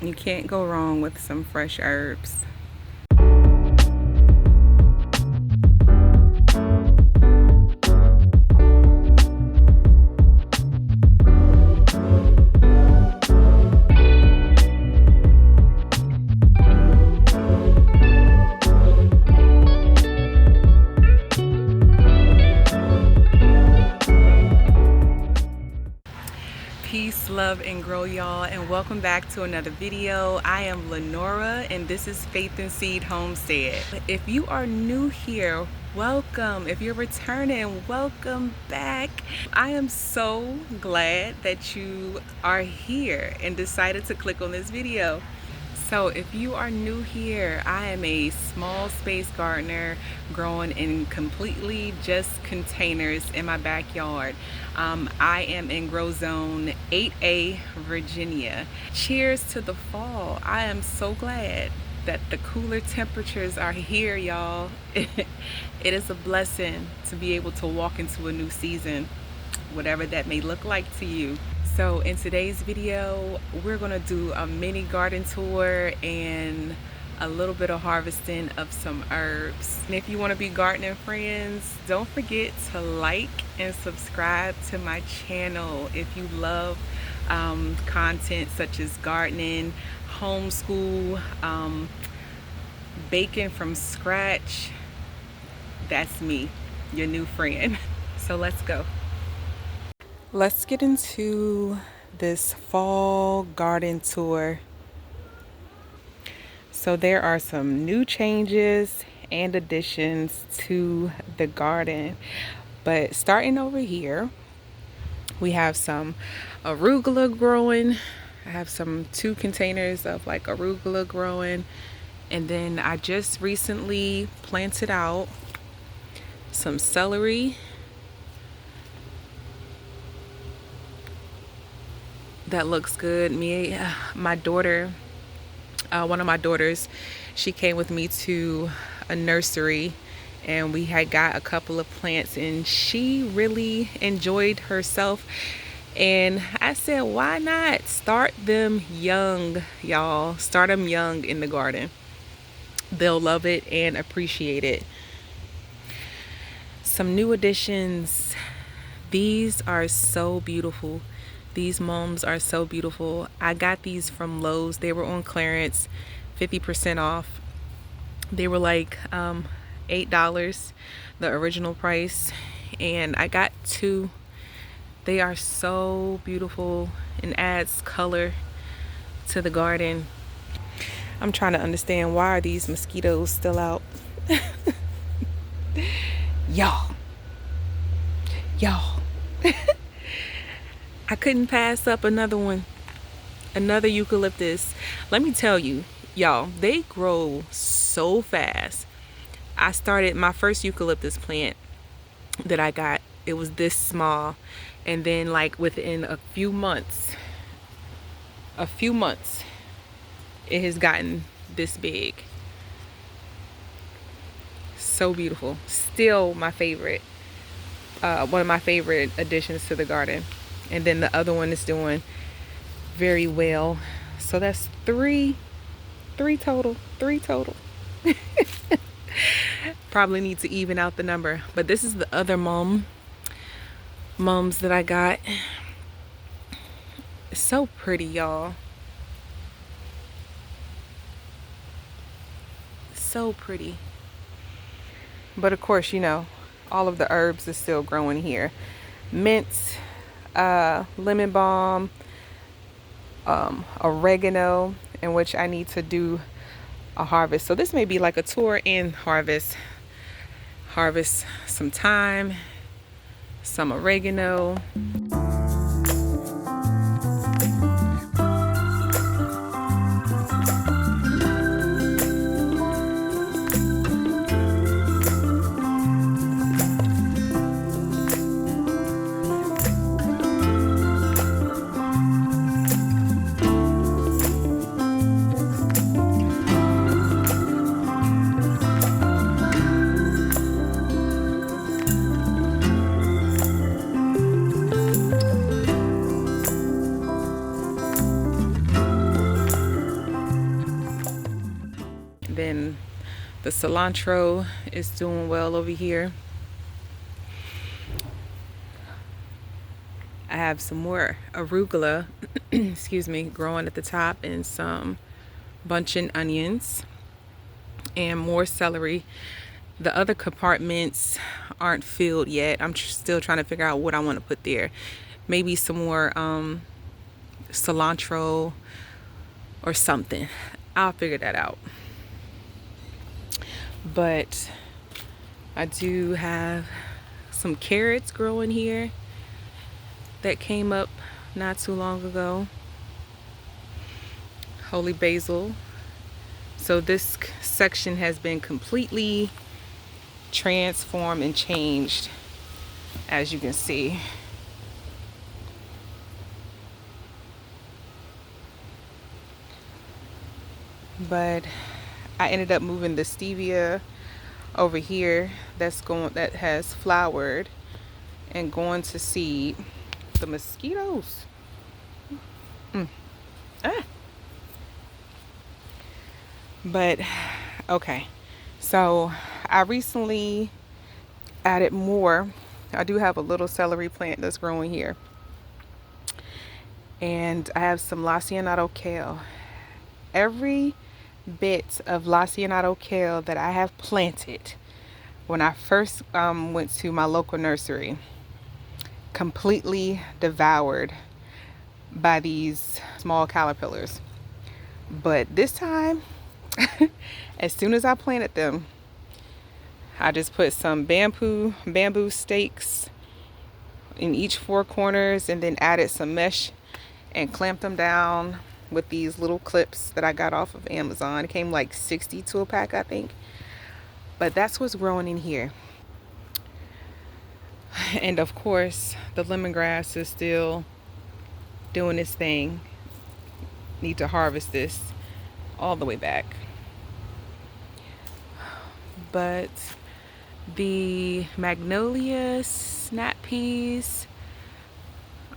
You can't go wrong with some fresh herbs. Peace, love, and grow, y'all, and welcome back to another video. I am Lenora, and this is Faith and Seed Homestead. If you are new here, welcome. If you're returning, welcome back. I am so glad that you are here and decided to click on this video. So if you are new here, I am a small space gardener growing in completely just containers in my backyard. I am in grow zone 8A, Virginia. Cheers to the fall. I am so glad that the cooler temperatures are here, y'all. It is a blessing to be able to walk into a new season, whatever that may look like to you. So in today's video, we're gonna do a mini garden tour and a little bit of harvesting of some herbs. And if you wanna be gardening friends, don't forget to like and subscribe to my channel. If you love content such as gardening, homeschool, baking from scratch, that's me, your new friend. So let's go. Let's get into this fall garden tour. So there are some new changes and additions to the garden. But starting over here, we have some arugula growing. I have two containers of like arugula growing. And then I just recently planted out some celery. That looks good. My daughter, one of my daughters, she came with me to a nursery and we had got a couple of plants and she really enjoyed herself. And I said, why not start them young, y'all? Start them young in the garden. They'll love it and appreciate it. Some new additions. These are so beautiful. These mums are so beautiful. I got these from Lowe's. They were on clearance, 50% off. They were like $8, the original price. And I got two. They are so beautiful and adds color to the garden. I'm trying to understand, why are these mosquitoes still out? Y'all. I couldn't pass up another one, another eucalyptus. Let me tell you, y'all, they grow so fast. I started my first eucalyptus plant that I got. It was this small. And then like within a few months, it has gotten this big. So beautiful. Still my favorite. One of my favorite additions to the garden. And then the other one is doing very well. So that's three total. Probably need to even out the number. But this is the other mums that I got. It's so pretty, y'all. So pretty. But of course, you know, all of the herbs are still growing here. Mint, lemon balm, oregano, in which I need to do a harvest. So this may be like a tour and harvest some thyme, some oregano. The cilantro is doing well over here. I have some more arugula, excuse me, growing at the top, and some bunching onions and more celery. The other compartments aren't filled yet. I'm still trying to figure out what I want to put there. Maybe some more cilantro or something. I'll figure that out. But I do have some carrots growing here that came up not too long ago. Holy basil. So this section has been completely transformed and changed, as you can see. But I ended up moving the stevia over here that has flowered and going to seed. The mosquitoes. But okay, so I recently added more. I do have a little celery plant that's growing here, and I have some lacinato kale. Every bit of lacinato kale that I have planted when I first went to my local nursery, completely devoured by these small caterpillars. But this time, as soon as I planted them, I just put some bamboo stakes in each four corners, and then added some mesh and clamped them down with these little clips that I got off of Amazon. It came like 60 to a pack, I think. But that's what's growing in here. And of course, the lemongrass is still doing its thing. Need to harvest this all the way back. But the magnolia snap peas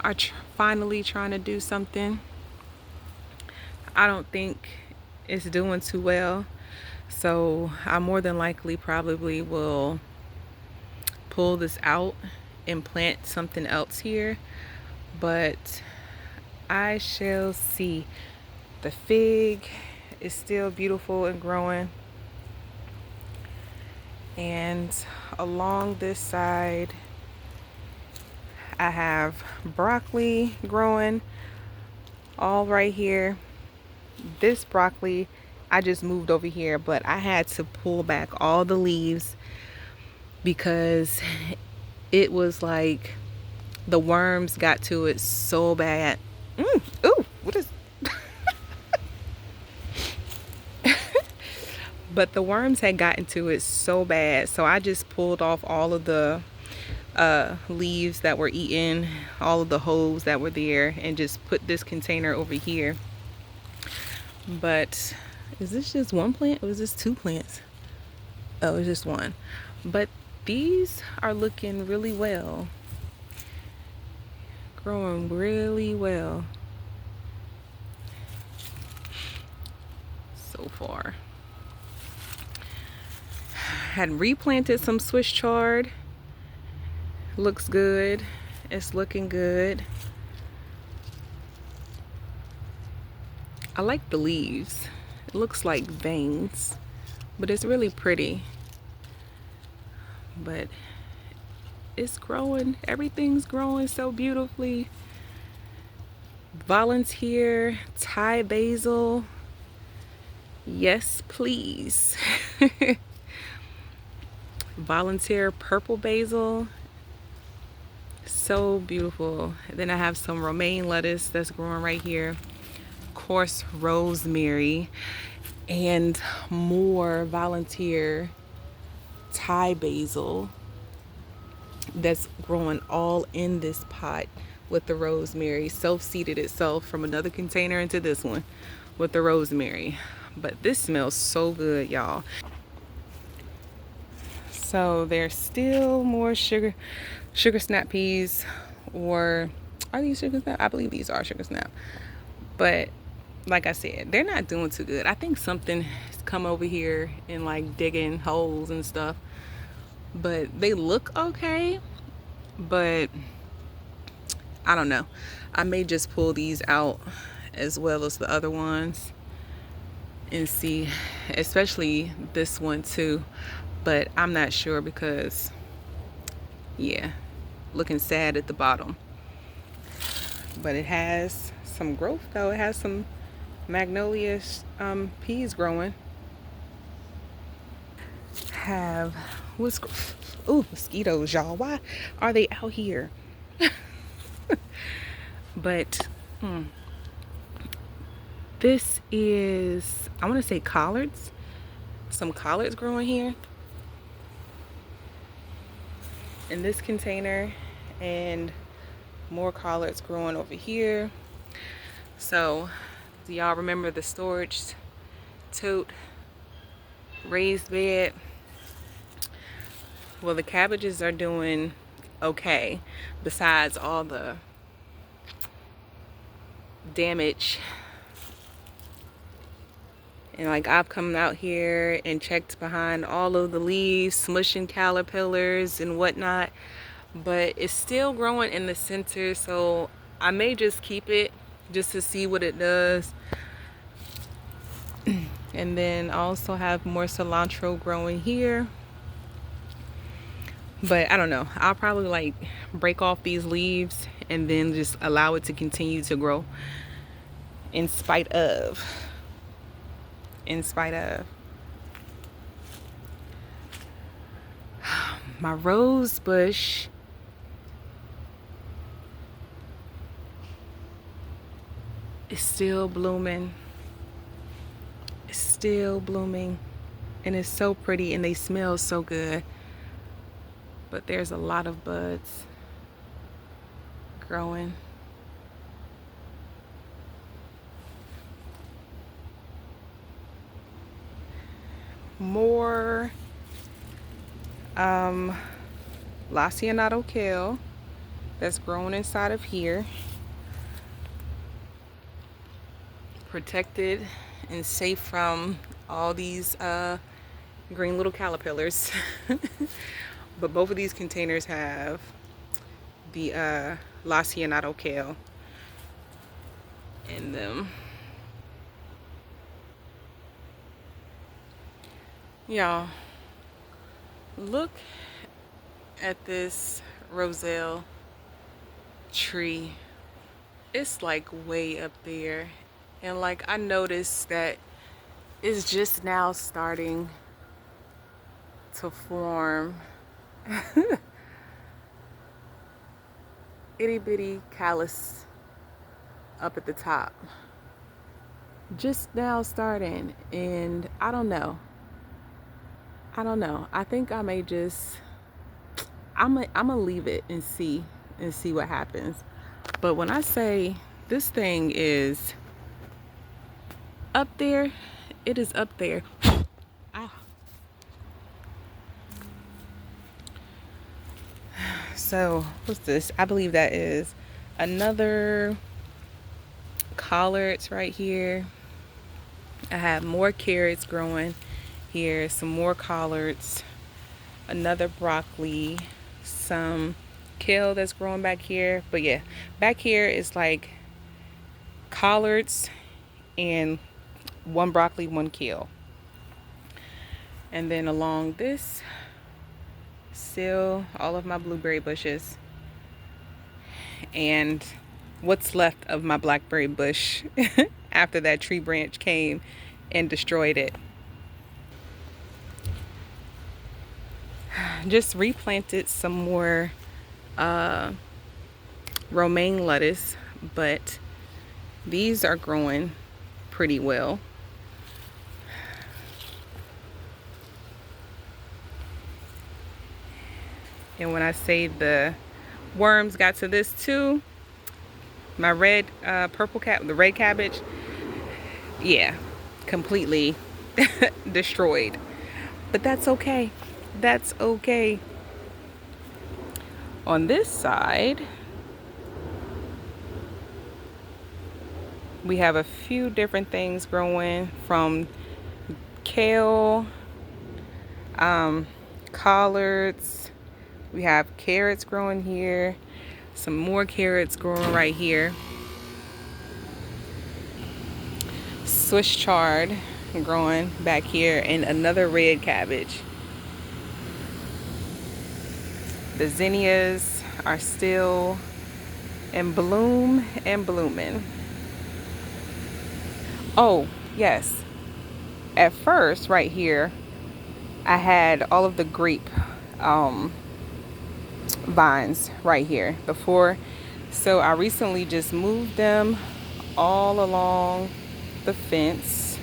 are finally trying to do something. I don't think it's doing too well, so I more than likely probably will pull this out and plant something else here, but I shall see. The fig is still beautiful and growing, and along this side I have broccoli growing all right here. This broccoli I just moved over here, but I had to pull back all the leaves because it was like the worms got to it so bad. Ooh, what is but the worms had gotten to it so bad, so I just pulled off all of the leaves that were eaten, all of the holes that were there, and just put this container over here. But is this just one plant or is this two plants? Oh, it's just one. But these are looking really well, growing really well so far. Had replanted some Swiss chard. Looks good. It's looking good. I like the leaves. It looks like veins, but it's really pretty. But it's growing. Everything's growing so beautifully. Volunteer Thai basil. Yes, please. Volunteer purple basil. So beautiful. And then I have some romaine lettuce that's growing right here. Coarse rosemary, and more volunteer Thai basil that's growing all in this pot with the rosemary. Self-seeded itself from another container into this one with the rosemary. But this smells so good, y'all. So there's still more sugar snap peas, or are these sugar snap? I believe these are sugar snap. But like I said, they're not doing too good. I think something is come over here and like digging holes and stuff. But they look okay, but I don't know. I may just pull these out as well as the other ones and see, especially this one too, but I'm not sure because yeah, looking sad at the bottom. But it has some growth though. It has some magnolia peas growing. Have what's ooh, mosquitoes, y'all. Why are they out here? But this is, I want to say collards. Some collards growing here in this container, and more collards growing over here. So do y'all remember the storage tote raised bed? Well, the cabbages are doing okay, besides all the damage. And like, I've come out here and checked behind all of the leaves, smushing caterpillars and whatnot, but it's still growing in the center, so I may just keep it just to see what it does. And then I also have more cilantro growing here, but I don't know, I'll probably like break off these leaves and then just allow it to continue to grow in spite of my rose bush is still blooming. It's still blooming, and it's so pretty, and they smell so good. But there's a lot of buds growing. More Lacinato kale that's growing inside of here, protected and safe from all these green little caterpillars. But both of these containers have the Lacinato kale in them. Y'all, look at this roselle tree. It's like way up there, and like I noticed that it's just now starting to form itty bitty callus up at the top, just now starting. And I don't know, I think I may just, I'm gonna leave it and see what happens. But when I say this thing is up there, it is up there. Ah. So what's this? I believe that is another collards right here. I have more carrots growing here, some more collards, another broccoli, some kale that's growing back here. But yeah, back here is like collards and one broccoli, one kale. And then along this, still all of my blueberry bushes and what's left of my blackberry bush after that tree branch came and destroyed it. Just replanted some more romaine lettuce, but these are growing pretty well. And when I say the worms got to this too, my red the red cabbage, yeah, completely destroyed. But that's okay. That's okay. On this side, we have a few different things growing, from kale, collards. We have carrots growing here, some more carrots growing right here, Swiss chard growing back here, and another red cabbage. The zinnias are still in bloom and blooming. Oh yes, at first right here I had all of the grape vines right here before, so I recently just moved them all along the fence,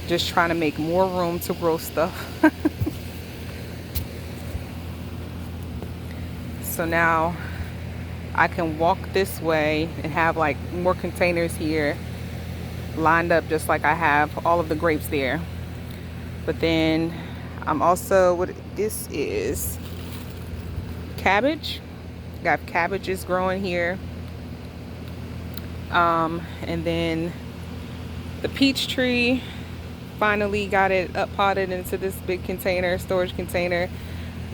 just trying to make more room to grow stuff. So now I can walk this way and have like more containers here lined up, just like I have all of the grapes there. But then I'm also, what this is, cabbage. Got cabbages growing here. And then the peach tree, finally got it up potted into this big container, storage container.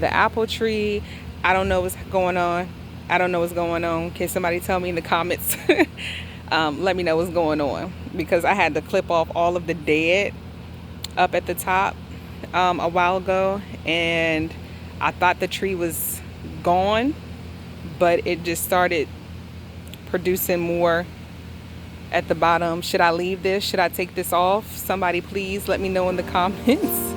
The apple tree, I don't know what's going on. I don't know what's going on. Can somebody tell me in the comments? Let me know what's going on, because I had to clip off all of the dead up at the top a while ago, and I thought the tree was gone, but it just started producing more at the bottom. Should I leave this? Should I take this off? Somebody please let me know in the comments.